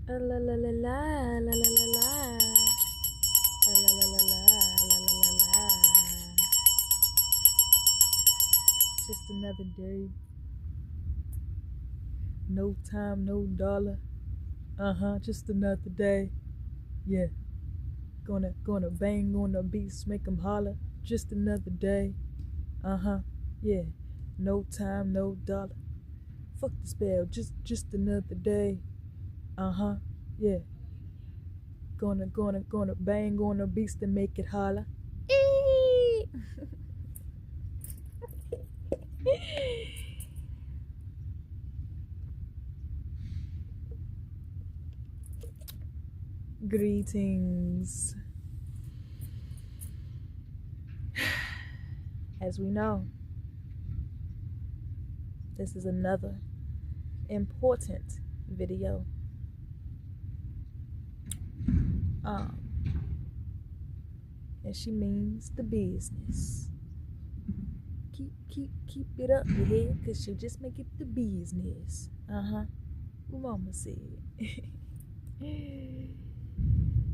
La la la la la la la la la. La la la la la la la la la. Just another day. No time, no dollar. Just another day. Yeah. Gonna bang on the beats, make 'em holler. Just another day. Yeah. No time, no dollar. Fuck the spell, just another day. Yeah. Gonna bang on the beats to make it holler. Eee! Greetings. As we know, this is another important video. And she means the business. Keep it up, you hear? Cause she'll just make it the business. What mama said.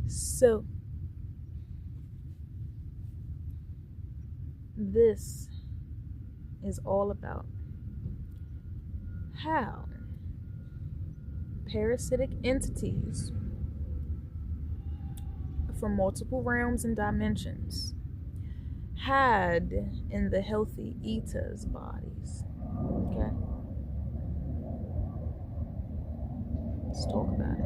So this is all about how parasitic entities from multiple realms and dimensions hide in the healthy eaters' bodies. Okay? Let's talk about it.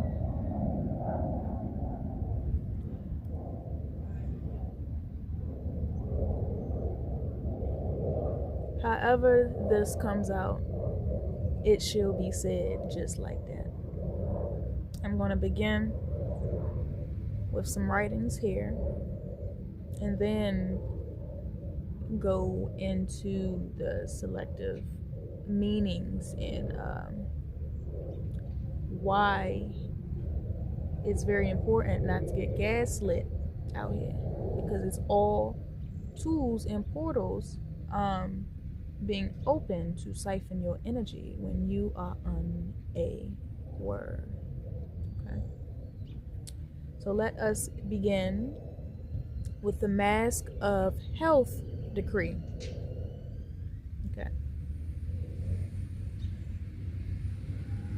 However this comes out, it shall be said just like that. I'm going to begin with some writings here and then go into the selective meanings and why it's very important not to get gaslit out here, because it's all tools and portals being open to siphon your energy when you are unaware. Okay, so let us begin with the mask of health decree. Okay,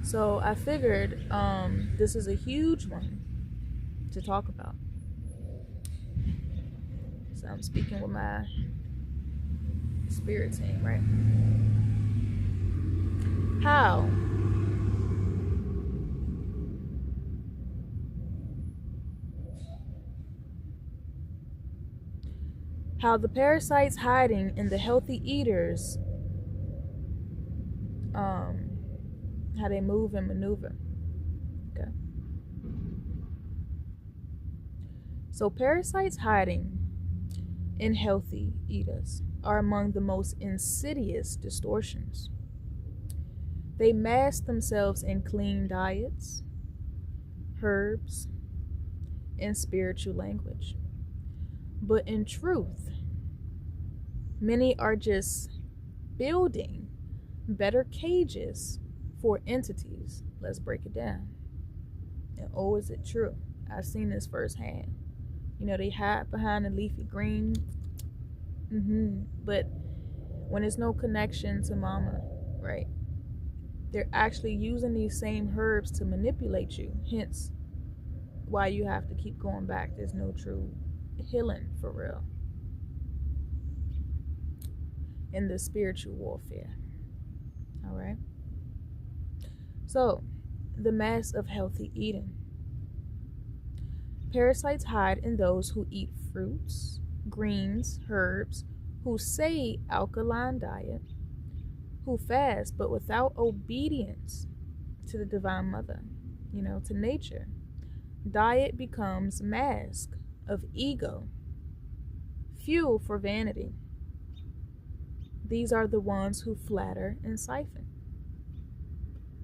so I figured this is a huge one to talk about, so I'm speaking with my spirit team, right? How the parasites hiding in the healthy eaters, how they move and maneuver. Okay. So parasites hiding in healthy eaters are among the most insidious distortions. They mask themselves in clean diets, herbs, and spiritual language. But in truth, many are just building better cages for entities. Let's break it down. And oh, is it true? I've seen this firsthand. You know, they hide behind the leafy green. But when there's no connection to mama, right? They're actually using these same herbs to manipulate you. Hence why you have to keep going back. There's no true healing for real in the spiritual warfare. All right. So, the mass of healthy eating. Parasites hide in those who eat fruits, greens, herbs, who say alkaline diet, who fast but without obedience to the Divine Mother, to nature. Diet becomes mask of ego, fuel for vanity. These are the ones who flatter and siphon.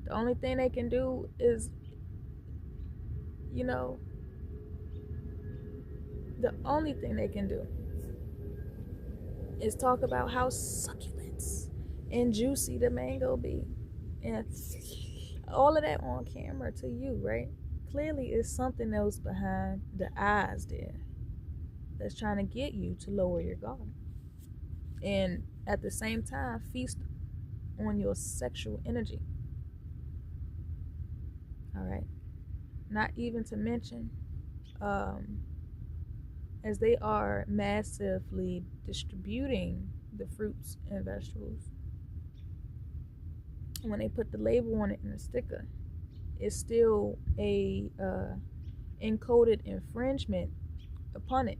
The only thing they can do is, the only thing they can do is talk about how succulent and juicy the mango be. And all of that on camera to you, right? clearly it's something else behind the eyes there that's trying to get you to lower your guard. And at the same time, feast on your sexual energy. All right. Not even to mention, as they are massively distributing the fruits and vegetables, when they put the label on it in a sticker, it's still a encoded infringement upon it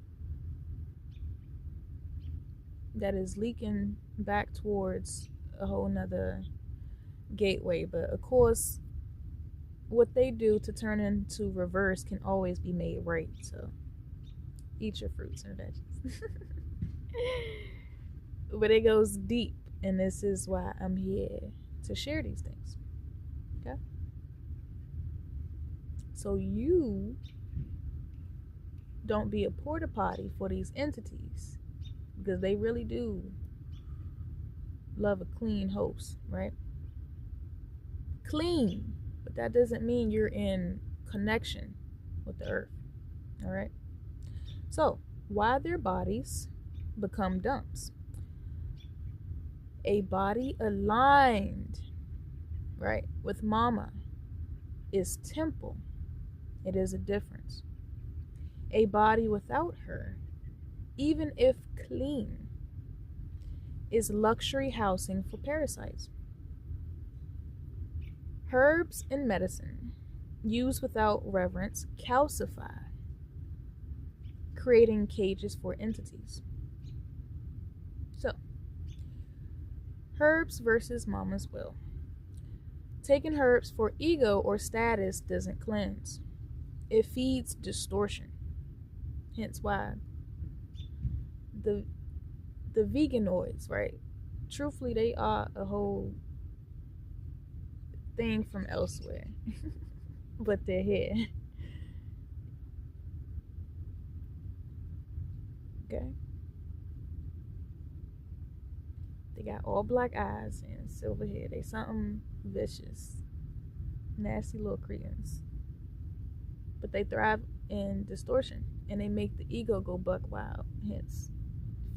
that is leaking back towards a whole nother gateway. But of course, what they do to turn into reverse can always be made right. So eat your fruits and veggies. But it goes deep, and this is why I'm here to share these things. Okay? So you don't be a porta potty for these entities, because they really do love a clean host, right? Clean, but that doesn't mean you're in connection with the earth. All right? So, why their bodies become dumps? A body aligned, right, with mama is temple. It is a difference. A body without her, even if clean, is luxury housing for parasites. Herbs and medicine used without reverence calcify, creating cages for entities. So, herbs versus mama's will. Taking herbs for ego or status doesn't cleanse. It feeds distortion. Hence why the veganoids, right? Truthfully, they are a whole thing from elsewhere. But they're here. Okay? They got all black eyes and silver hair. They something vicious. Nasty little cretins. But they thrive in distortion. And they make the ego go buck wild. Hence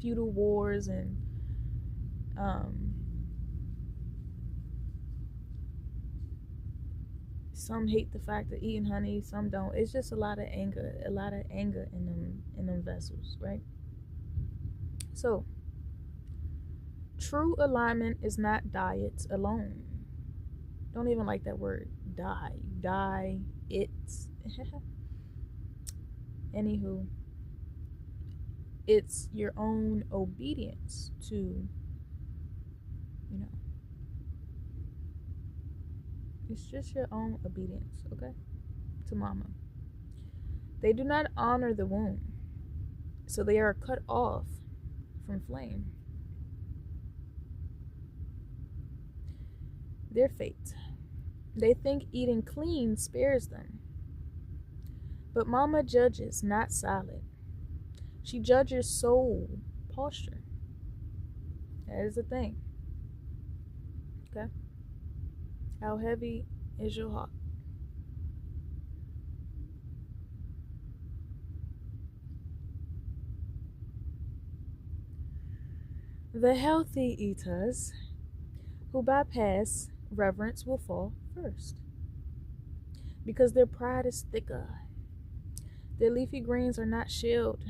feudal wars and some hate the fact of eating honey, some don't. It's just a lot of anger in them vessels, right? So, true alignment is not diets alone. Don't even like that word, it's. Anywho, it's your own obedience to, it's just your own obedience, okay, to mama. They do not honor the womb, so they are cut off from flame. Their fate. They think eating clean spares them. But mama judges, not salad. She judges soul posture. That is the thing. Okay? How heavy is your heart? The healthy eaters who bypass reverence will fall first, because their pride is thicker. Their leafy greens are not shelled.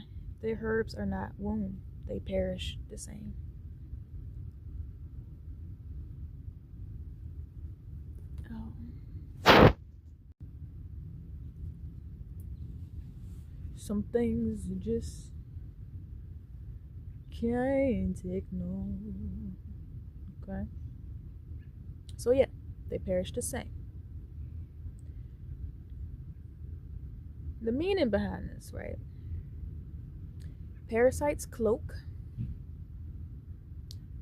Their herbs are not womb. They perish the same. Oh. Some things you just can't ignore. Okay? So yeah, they perish the same. The meaning behind this, right? Parasites cloak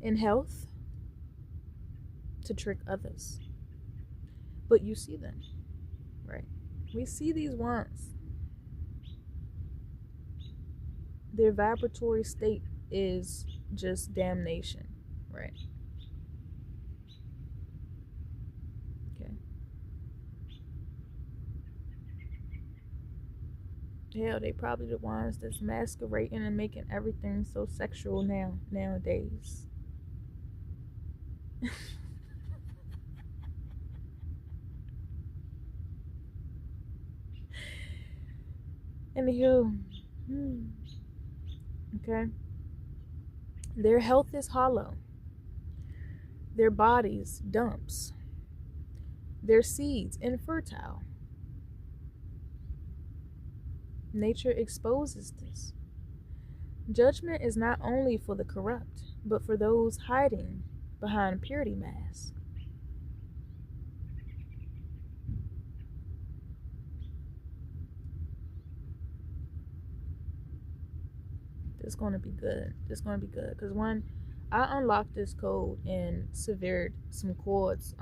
in health to trick others. But you see them, right? We see these ones. Their vibratory state is just damnation, right? Okay. Hell, they probably the ones that's masquerading and making everything so sexual nowadays. Anywho, okay. Their health is hollow. Their bodies dumps. Their seeds infertile. Nature exposes this. Judgment is not only for the corrupt, but for those hiding behind purity masks. It's going to be good. It's going to be good. Because when I unlocked this code and severed some chords,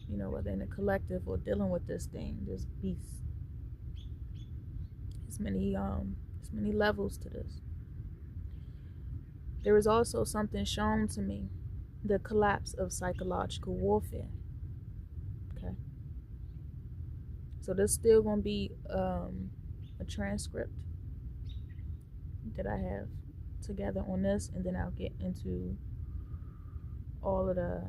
whether in a collective or dealing with this thing, this beast. There's many levels to this. There is also something shown to me, the collapse of psychological warfare. Okay. So there's still gonna be a transcript that I have together on this, and then I'll get into all of the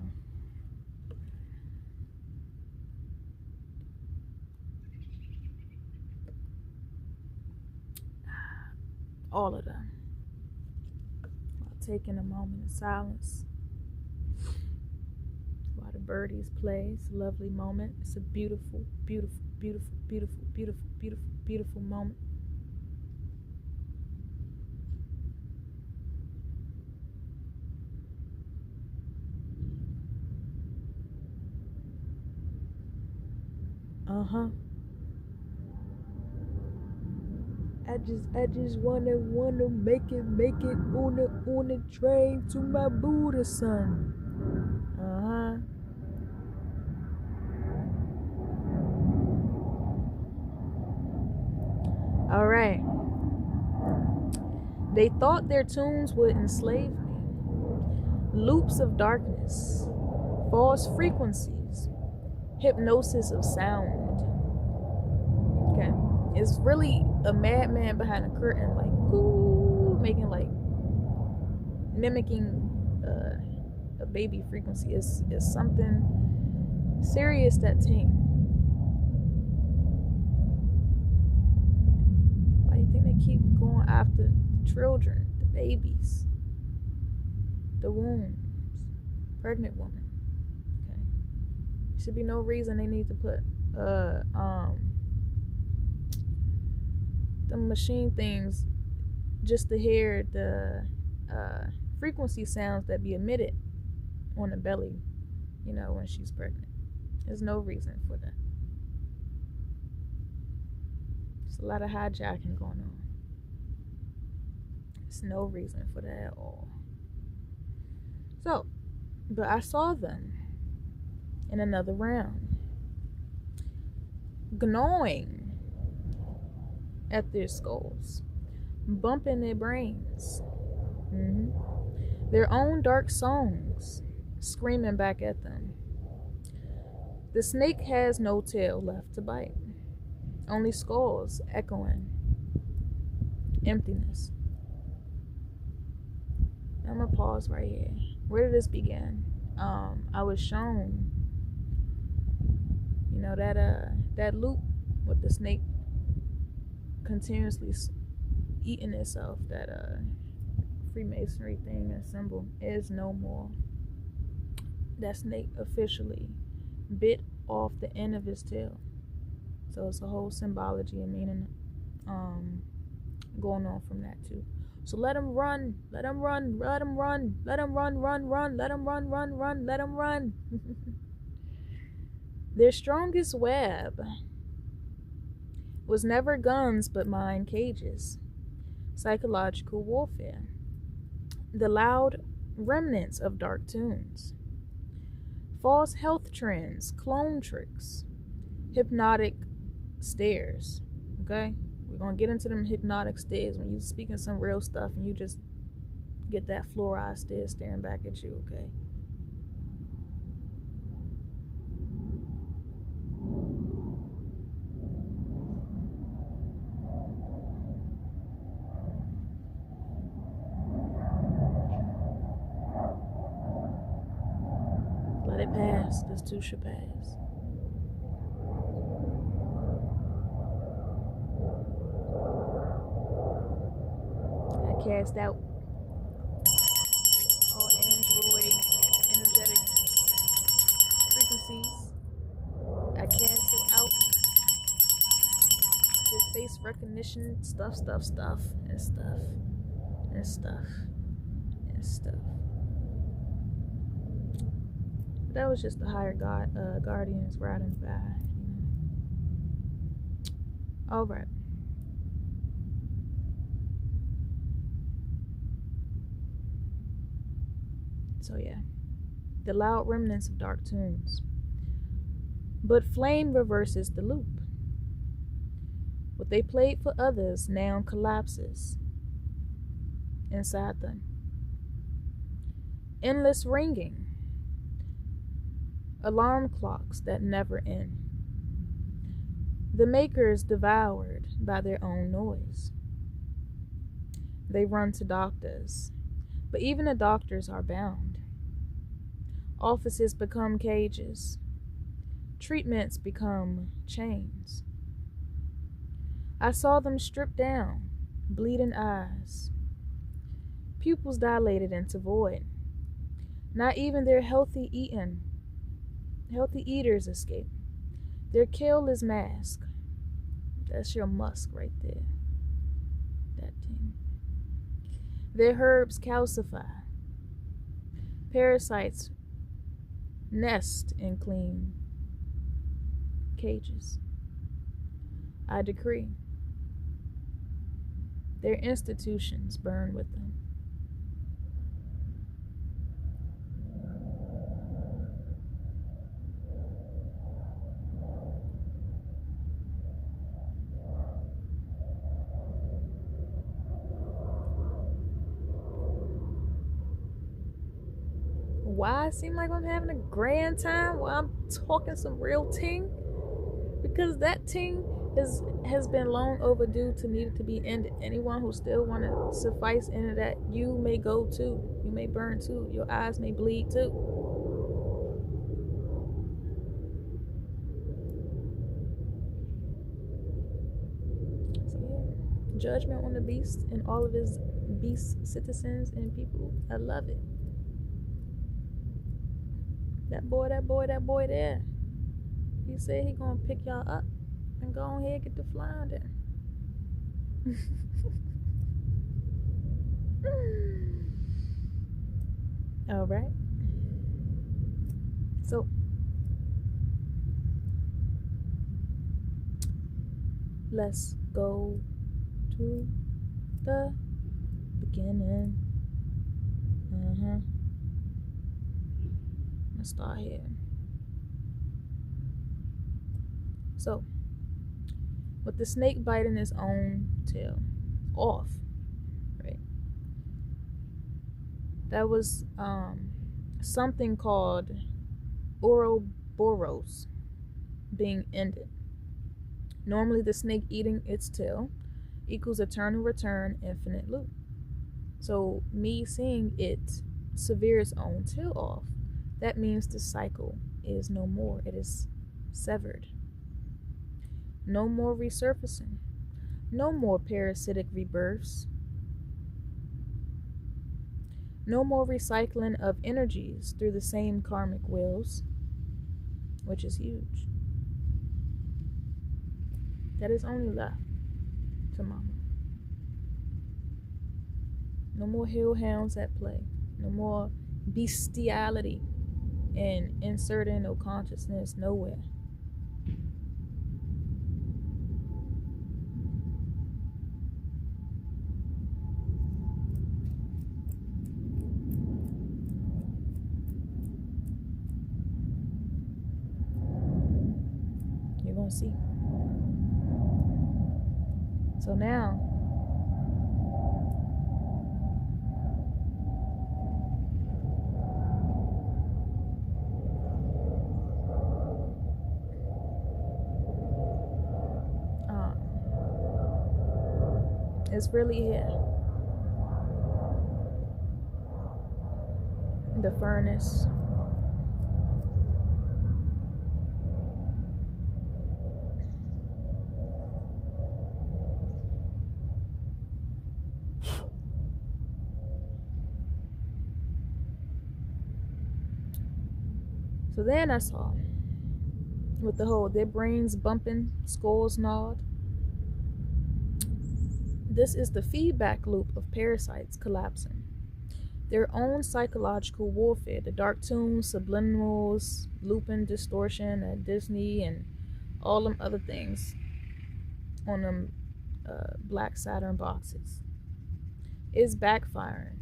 while taking a moment of silence while the birdies play. It's a lovely moment. It's a beautiful, beautiful, beautiful, beautiful, beautiful, beautiful, beautiful moment. I just wanna make it on the train to my Buddha son. All right. They thought their tunes would enslave me. Loops of darkness, false frequencies, hypnosis of sound. Okay. It's really a madman behind a curtain, like, ooh, making like mimicking a baby frequency. Is something serious that ting. Why do you think they keep going after the children, the babies, the wombs, pregnant women? Okay. Should be no reason they need to put the machine things just to hear the frequency sounds that be emitted on the belly, when she's pregnant. There's no reason for that. There's a lot of hijacking going on. There's no reason for that at all. So, but I saw them in another round, gnawing at their skulls, bumping their brains, their own dark songs screaming back at them. The snake has no tail left to bite, only skulls echoing emptiness. I'm gonna pause right here. Where did this begin? I was shown, that loop with the snake continuously eating itself. That Freemasonry thing and symbol is no more. That snake officially bit off the end of his tail. So it's a whole symbology and meaning going on from that too. So let him run, let him run, let him run, let him run, run, run, let him run, run, run, let him run. Their strongest web was never guns but mind cages, psychological warfare, the loud remnants of dark tunes, false health trends, clone tricks, hypnotic stares. Okay? We're going to get into them hypnotic stares when you speaking some real stuff and you just get that fluoride stare staring back at you, okay? Yes, this too shall pass. I cast out all android energetic frequencies. I cancel out your face recognition stuff, and stuff, and stuff, and stuff. That was just the higher guardians riding by. All right. So yeah, the loud remnants of dark tunes. But flame reverses the loop. What they played for others now collapses inside them. Endless ringing. Alarm clocks that never end. The makers devoured by their own noise. They run to doctors, but even the doctors are bound. Offices become cages. Treatments become chains. I saw them stripped down, bleeding eyes. Pupils dilated into void. Not even their healthy eaters escape. Their kill is mask. That's your musk right there. That thing. Their herbs calcify. Parasites nest in clean cages. I decree their institutions burn with them. Why it seem like I'm having a grand time while I'm talking some real ting? Because that ting has been long overdue to needed to be ended. Anyone who still want to suffice into that, you may go too. You may burn too. Your eyes may bleed too. So yeah, judgment on the beast and all of his beast citizens and people. I love it. That boy there. He said he gonna pick y'all up and go on ahead get the flying then. All right. So let's go to the beginning. Let's start here. So, with the snake biting his own tail off, right? That was something called Ouroboros being ended. Normally, the snake eating its tail equals eternal return, infinite loop. So, me seeing it sever its own tail off, that means the cycle is no more. It is severed. No more resurfacing. No more parasitic rebirths. No more recycling of energies through the same karmic wheels, which is huge. That is only left to Mama. No more hellhounds at play. No more bestiality and inserting no consciousness nowhere. You're gonna see. So now, it's really here. The furnace So then I saw, with the whole their brains bumping, skulls gnawed. This is the feedback loop of parasites collapsing. Their own psychological warfare, the dark tunes, subliminals, looping, distortion at Disney, and all them other things on them black Saturn boxes, is backfiring.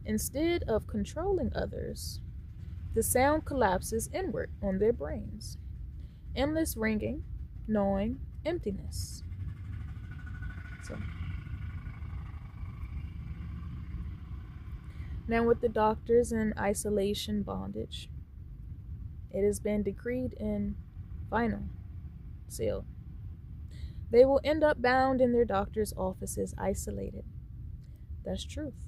Instead of controlling others, the sound collapses inward on their brains. Endless ringing, gnawing, emptiness. So, now with the doctors in isolation bondage, it has been decreed in final, sealed. They will end up bound in their doctor's offices, isolated. That's truth.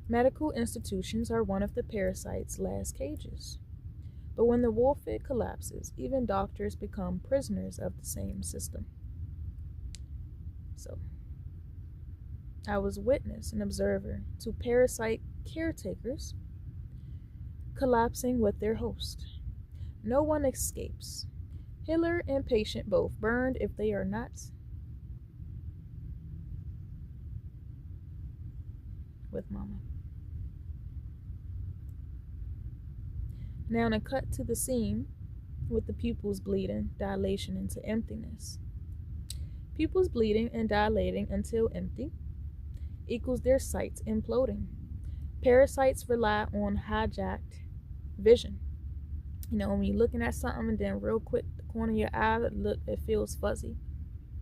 Medical institutions are one of the parasite's last cages. But when the warfare collapses, even doctors become prisoners of the same system. So, I was witness and observer to parasite caretakers collapsing with their host. No one escapes. Healer and patient both burned if they are not with mama. Now to cut to the scene with the pupils bleeding, dilation into emptiness. Pupils bleeding and dilating until empty equals their sights imploding. Parasites rely on hijacked vision. You know, when you're looking at something and then real quick, the corner of your eye, it feels fuzzy.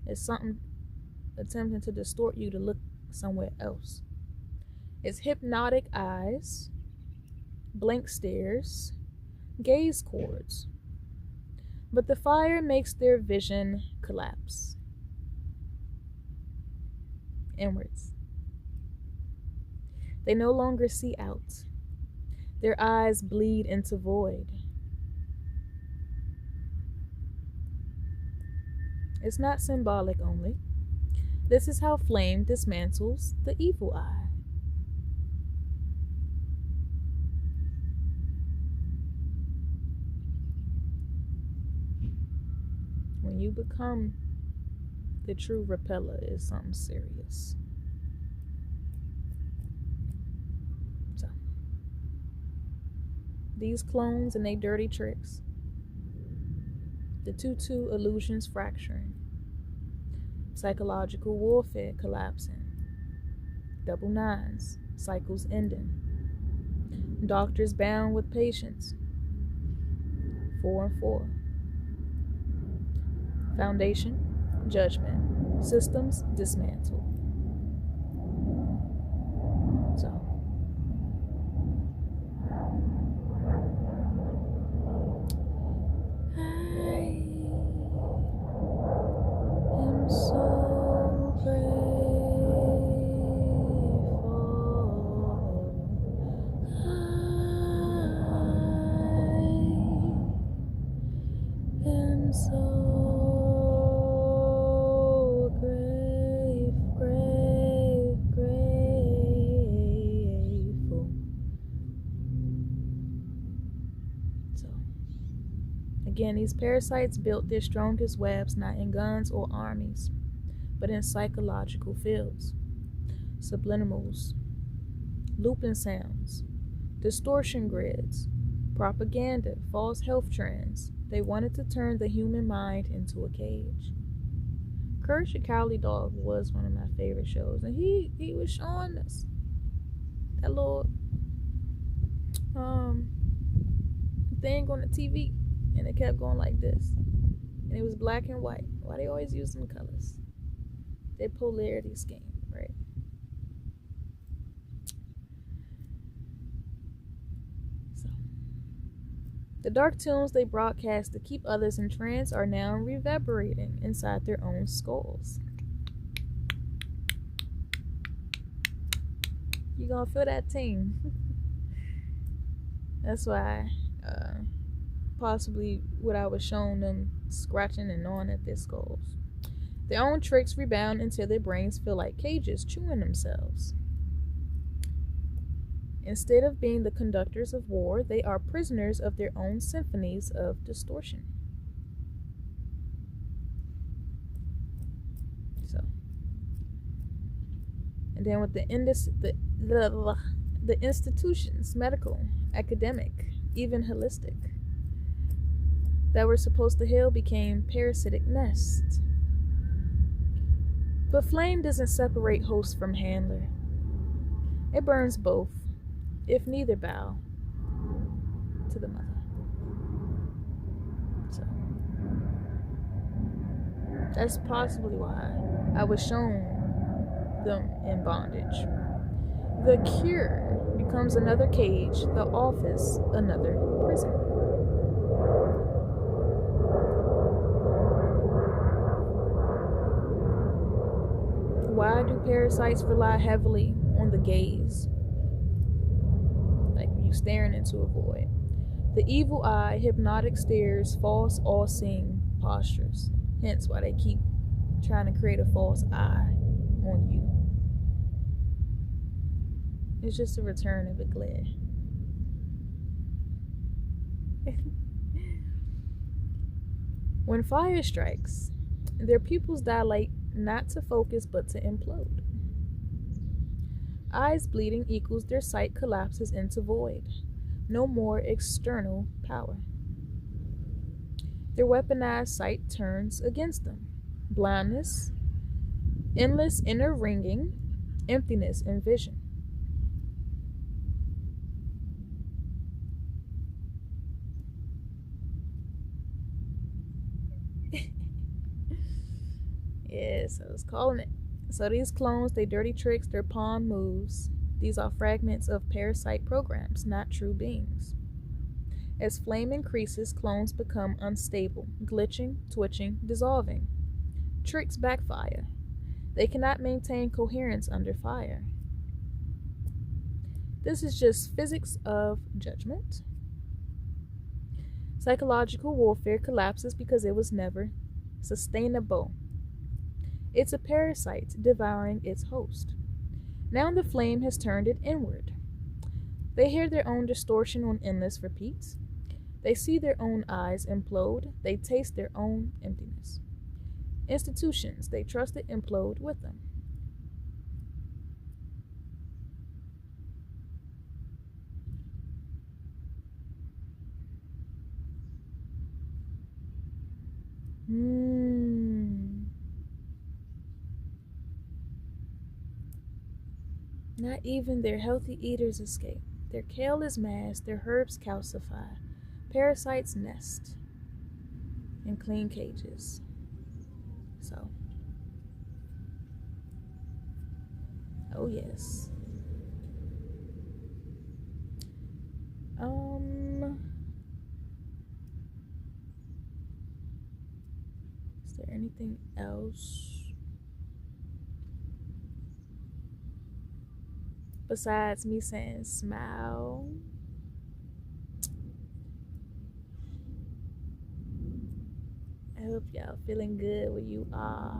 It's something attempting to distort you to look somewhere else. It's hypnotic eyes, blank stares, gaze cords. But the fire makes their vision collapse inwards. They no longer see out. Their eyes bleed into void. It's not symbolic only. This is how flame dismantles the evil eye. When you become the true repeller, is something serious. So, these clones and their dirty tricks, the tutu illusions fracturing, psychological warfare collapsing, double nines, cycles ending, doctors bound with patients, 4 and 4. Foundation, judgment, systems dismantled. So, I am so grateful. I am so Again, these parasites built their strongest webs not in guns or armies, but in psychological fields. Subliminals, looping sounds, distortion grids, propaganda, false health trends. They wanted to turn the human mind into a cage. Courage the Cowardly Dog was one of my favorite shows, and he was showing us that little thing on the TV. And it kept going like this. And it was black and white. Why they always use them colors? Their polarity scheme, right? So, the dark tunes they broadcast to keep others in trance are now reverberating inside their own skulls. You're gonna feel that ting. That's why possibly what I was showing them scratching and gnawing at their skulls. Their own tricks rebound until their brains feel like cages chewing themselves. Instead of being the conductors of war, they are prisoners of their own symphonies of distortion. So, and then with the institutions, medical, academic, even holistic, that were supposed to heal became parasitic nests. But flame doesn't separate host from handler. It burns both, if neither bow to the mother. So that's possibly why I was shown them in bondage. The cure becomes another cage, the office another prison. Why do parasites rely heavily on the gaze? Like you staring into a void. The evil eye, hypnotic stares, false, all-seeing postures. Hence why they keep trying to create a false eye on you. It's just a return of a glare. When fire strikes, their pupils dilate not to focus but to implode. Eyes bleeding equals their sight collapses into void. No more external power. Their weaponized sight turns against them. Blindness, endless inner ringing, emptiness in vision. Yes, I was calling it. So these clones, they dirty tricks, their pawn moves. These are fragments of parasite programs, not true beings. As flame increases, clones become unstable, glitching, twitching, dissolving. Tricks backfire. They cannot maintain coherence under fire. This is just physics of judgment. Psychological warfare collapses because it was never sustainable. It's a parasite devouring its host. Now the flame has turned it inward. They hear their own distortion on endless repeats. They see their own eyes implode. They taste their own emptiness. Institutions they trusted implode with them. Not even their healthy eaters escape. Their kale is masked, their herbs calcify. Parasites nest in clean cages. So, oh yes. Is there anything else besides me saying smile? I hope y'all feeling good where you are.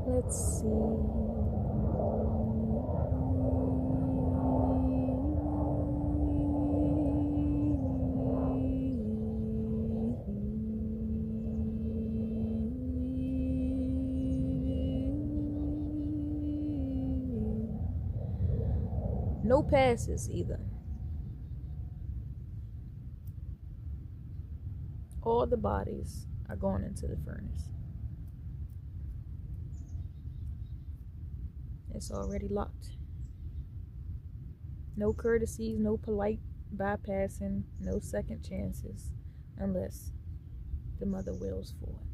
Let's see. No passes either. All the bodies are going into the furnace. It's already locked. No courtesies, no polite bypassing, no second chances, unless the mother wills for it.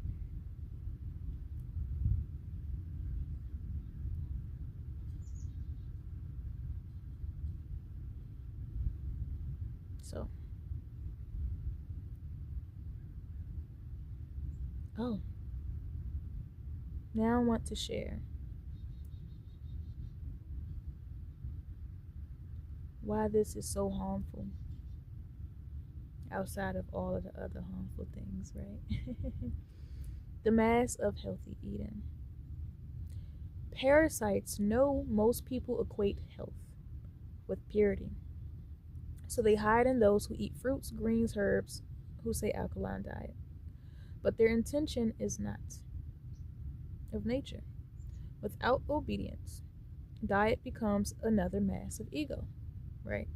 So, oh, now I want to share why this is so harmful outside of all of the other harmful things, right? The mass of healthy eating. Parasites know most people equate health with purity. So they hide in those who eat fruits, greens, herbs, who say alkaline diet. But their intention is not of nature. Without obedience, diet becomes another mass of ego, right?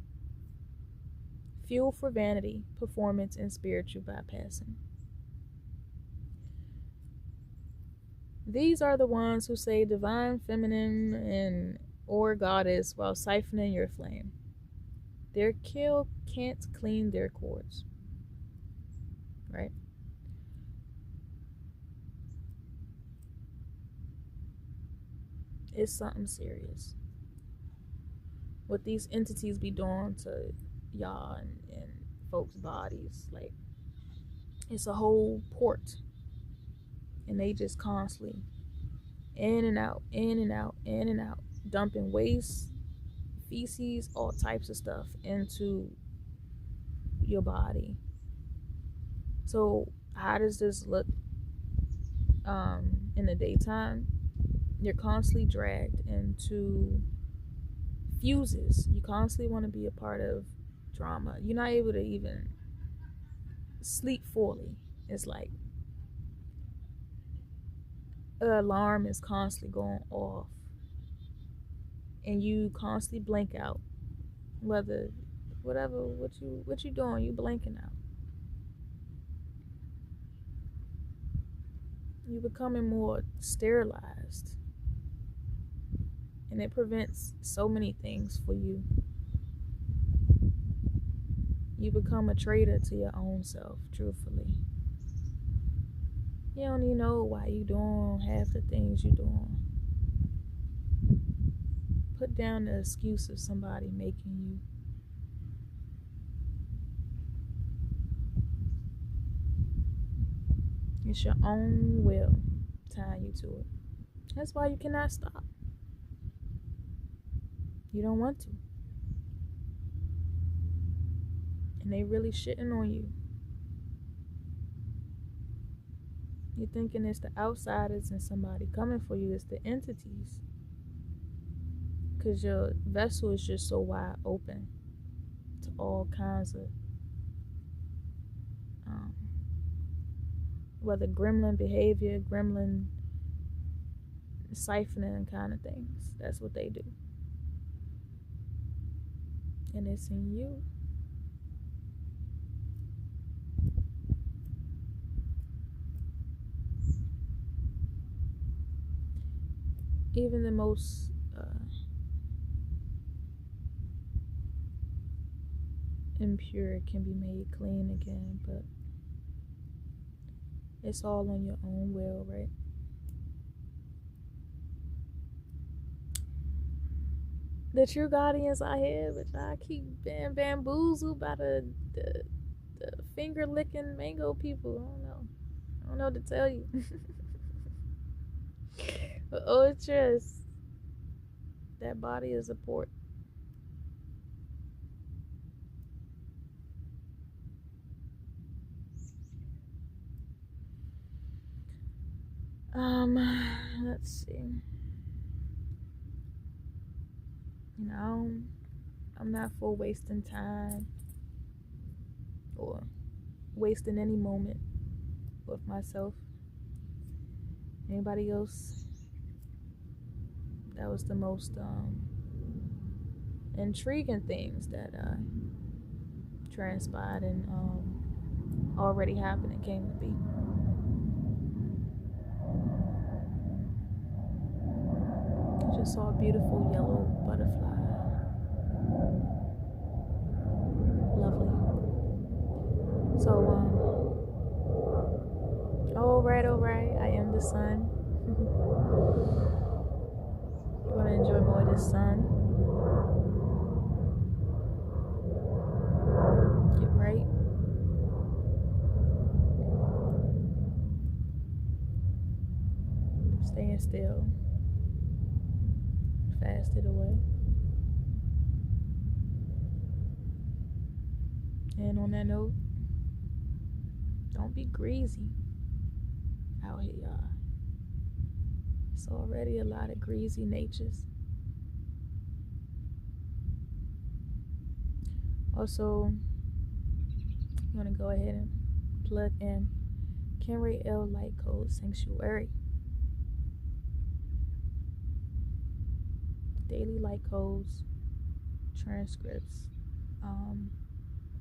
Fuel for vanity, performance, and spiritual bypassing. These are the ones who say divine feminine and or goddess while siphoning your flame. Their kill can't clean their cords, right? It's something serious. What these entities be doing to y'all and folks' bodies, like it's a whole port, and they just constantly in and out, in and out, in and out, dumping waste, feces, all types of stuff into your body. So how does this look in the daytime? You're constantly dragged into fuses. You constantly want to be a part of drama. You're not able to even sleep fully. It's like an alarm is constantly going off, and you constantly blank out. Whether whatever what you doing, you blanking out. You're becoming more sterilized, and it prevents so many things for you. You become a traitor to your own self, truthfully. You don't even know why you doing half the things you doing. Put down the excuse of somebody making you. It's your own will tying you to it. That's why you cannot stop. You don't want to. And they really shitting on you. You're thinking it's the outsiders and somebody coming for you. It's the entities. Because your vessel is just so wide open to all kinds of whether gremlin behavior, gremlin siphoning kind of things. That's what they do. And it's in you. Even the most impure can be made clean again, but it's all on your own will, right? The true guardians out here, but I keep being bamboozled by the finger licking mango people. I don't know what to tell you. But it's just that body is a port. Let's see. I'm not for wasting time or wasting any moment with myself. Anybody else? That was the most intriguing things that transpired and already happened and came to be. I just saw a beautiful yellow butterfly. Lovely. So, all right. I am the sun. We're gonna enjoy more of the sun. Get right. Staying still. Fasted away. And on that note, don't be greasy out here, y'all. It's already a lot of greasy natures. Also, I'm going to go ahead and plug in Kenray Light Code Sanctuary. Daily light codes, transcripts.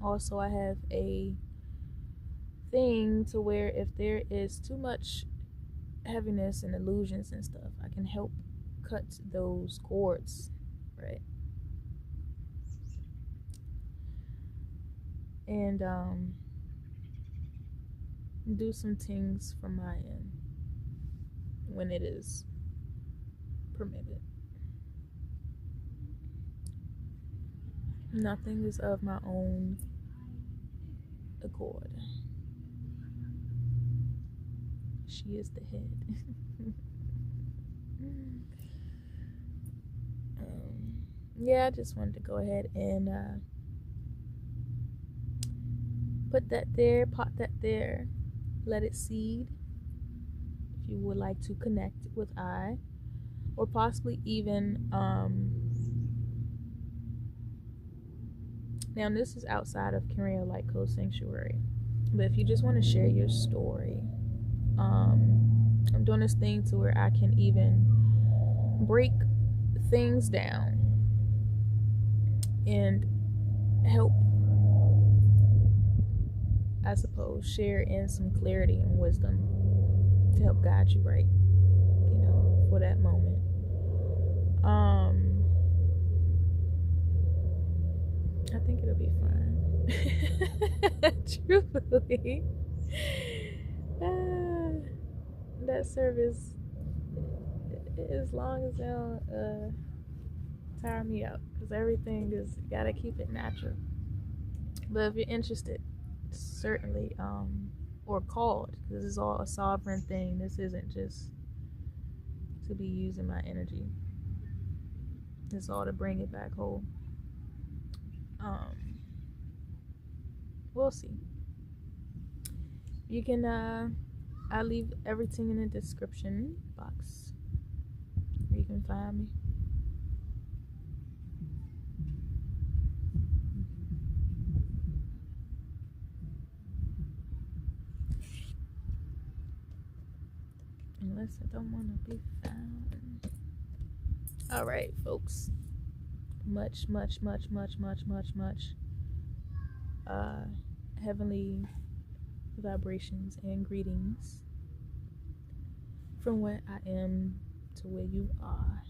Also, I have a thing to where if there is too much heaviness and illusions and stuff, I can help cut those cords, right? And do some things from my end when it is permitted. Nothing is of my own accord. She is the head. Yeah, I just wanted to go ahead and put that there, pot that there, let it seed. If you would like to connect with I, or possibly even now this is outside of Kenray Light Code Sanctuary, but if you just want to share your story, I'm doing this thing to where I can even break things down and help, I suppose, share in some clarity and wisdom to help guide you right, for that moment. I think it'll be fun. Truthfully. That service, as long as they don't tire me out, because everything is, gotta keep it natural. But if you're interested, certainly, or called, because this is all a sovereign thing. This isn't just to be using my energy. It's all to bring it back whole. We'll see. You can I'll leave everything in the description box where you can find me. Unless I don't want to be found. All right, folks. Much heavenly vibrations and greetings from where I am to where you are.